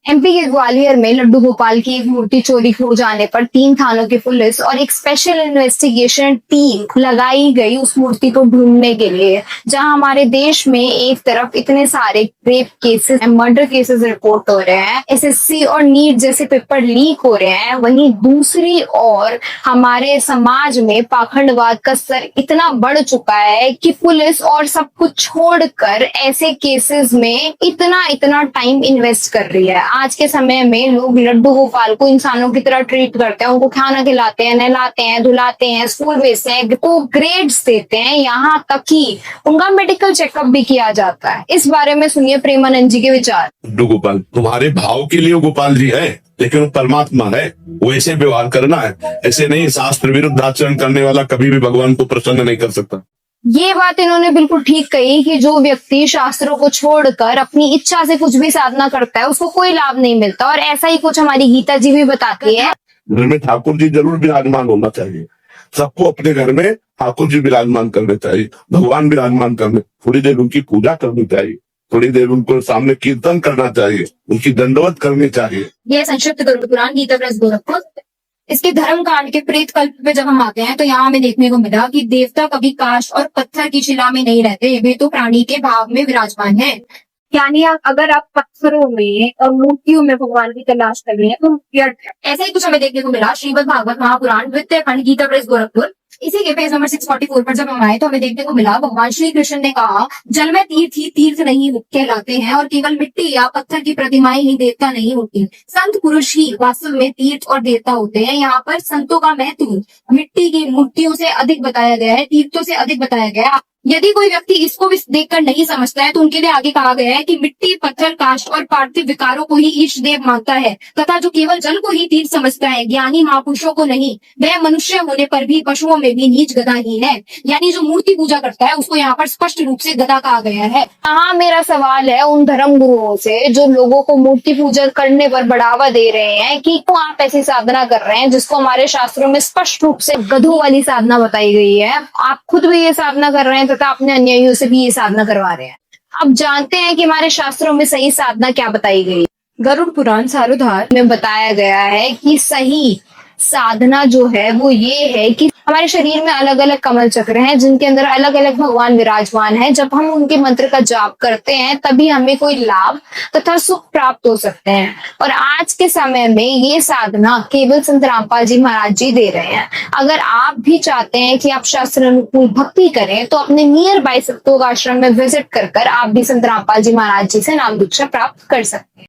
MP के ग्वालियर में लड्डू गोपाल की एक मूर्ति चोरी हो जाने पर 3 थानों की पुलिस और एक स्पेशल इन्वेस्टिगेशन टीम लगाई गई उस मूर्ति को ढूंढने के लिए। जहां हमारे देश में एक तरफ इतने सारे rape cases, murder cases report हो रहे हैं, एसएससी और नीट जैसे पेपर लीक हो रहे हैं, वहीं दूसरी ओर हमारे समाज में पाखंडवाद का स्तर इतना बढ़ चुका है कि पुलिस और सब कुछ छोड़कर ऐसे केसेस में इतना इतना टाइम इन्वेस्ट कर रही है। आज के समय में लोग लड्डू गोपाल को इंसानों की तरह ट्रीट करते हैं, उनको खाना खिलाते हैं, नहलाते हैं, धुलाते हैं, स्कूल भेजते हैं, तो ग्रेड्स देते हैं, यहाँ तक कि उनका मेडिकल चेकअप भी किया जाता है। इस बारे में सुनिए प्रेमानंद जी के विचार। लड्डू गोपाल तुम्हारे भाव के लिए गोपाल जी है, लेकिन वो परमात्मा है, वो ऐसे व्यवहार करना है। ऐसे नहीं, शास्त्र विरुद्ध आचरण करने वाला कभी भी भगवान को प्रसन्न नहीं कर सकता। ये बात इन्होंने बिल्कुल ठीक कही कि जो व्यक्ति शास्त्रों को छोड़कर अपनी इच्छा से कुछ भी साधना करता है उसको कोई लाभ नहीं मिलता, और ऐसा ही कुछ हमारी गीता जी भी बताती है। घर में ठाकुर जी जरूर विराजमान होना चाहिए। सबको अपने घर में ठाकुर जी विराजमान करने चाहिए, भगवान विराजमान करने, थोड़ी देर उनकी पूजा करनी चाहिए, थोड़ी देर उनको सामने कीर्तन करना चाहिए, उनकी दंडवत करनी चाहिए। यह संक्षिप्त गरुड़ पुराण गीता प्रेस गोरखपुर। इसके धर्म कांड के प्रेत कल्प पे जब हम आते हैं तो यहाँ हमें देखने को मिला कि देवता कभी काष्ठ और पत्थर की शिला में नहीं रहते, वे तो प्राणी के भाव में विराजमान है। यानी अगर आप पत्थरों में और मूर्तियों में भगवान की तलाश कर रहे हैं तो व्यर्थ है। ऐसा ही कुछ हमें देखने को मिला श्रीमद् भागवत महापुराण द्वितीय खंड गीता प्रेस गोरखपुर। इसी के पेज नंबर 644 पर जब हम आए तो हमें देखने को मिला भगवान श्री कृष्ण ने कहा, जल में तीर्थ ही तीर्थ नहीं कहलाते हैं और केवल मिट्टी या पत्थर की प्रतिमाएं ही देवता नहीं होती। संत पुरुष ही वास्तव में तीर्थ और देवता होते हैं। यहाँ पर संतों का महत्व मिट्टी की मूर्तियों से अधिक बताया गया है, तीर्थों से अधिक बताया गया है। यदि कोई व्यक्ति इसको भी देखकर नहीं समझता है तो उनके लिए आगे कहा गया है कि मिट्टी, पत्थर, काष्ठ और पार्थिव विकारों को ही ईश देव मानता है तथा जो केवल जल को ही तीर्थ समझता है, ज्ञानी महापुरुषों को नहीं, वह मनुष्य होने पर भी पशुओं में भी नीच गधा ही है। यानी जो मूर्ति पूजा करता है उसको यहाँ पर स्पष्ट रूप से गधा कहा गया है। हाँ, मेरा सवाल है उन धर्म गुरुओं से जो लोगों को मूर्ति पूजा करने पर बढ़ावा दे रहे हैं कि क्यों आप ऐसी साधना कर रहे हैं जिसको हमारे शास्त्रों में स्पष्ट रूप से गधों वाली साधना बताई गई है। आप खुद भी ये साधना कर रहे हैं तथा अपने अन्यायियों से भी ये साधना करवा रहे हैं। अब जानते हैं कि हमारे शास्त्रों में सही साधना क्या बताई गई। गरुड़ पुराण सारोद्धार में बताया गया है कि सही साधना जो है वो ये है कि हमारे शरीर में अलग अलग कमल चक्र हैं जिनके अंदर अलग अलग भगवान विराजमान हैं। जब हम उनके मंत्र का जाप करते हैं तभी हमें कोई लाभ तथा सुख प्राप्त हो सकते हैं। और आज के समय में ये साधना केवल संत रामपाल जी महाराज जी दे रहे हैं। अगर आप भी चाहते हैं कि आप शास्त्र अनुकूल भक्ति करें तो अपने नियर बाय सप्तोग आश्रम में विजिट कर आप भी संत रामपाल जी महाराज जी से नाम दीक्षा प्राप्त कर सकते हैं।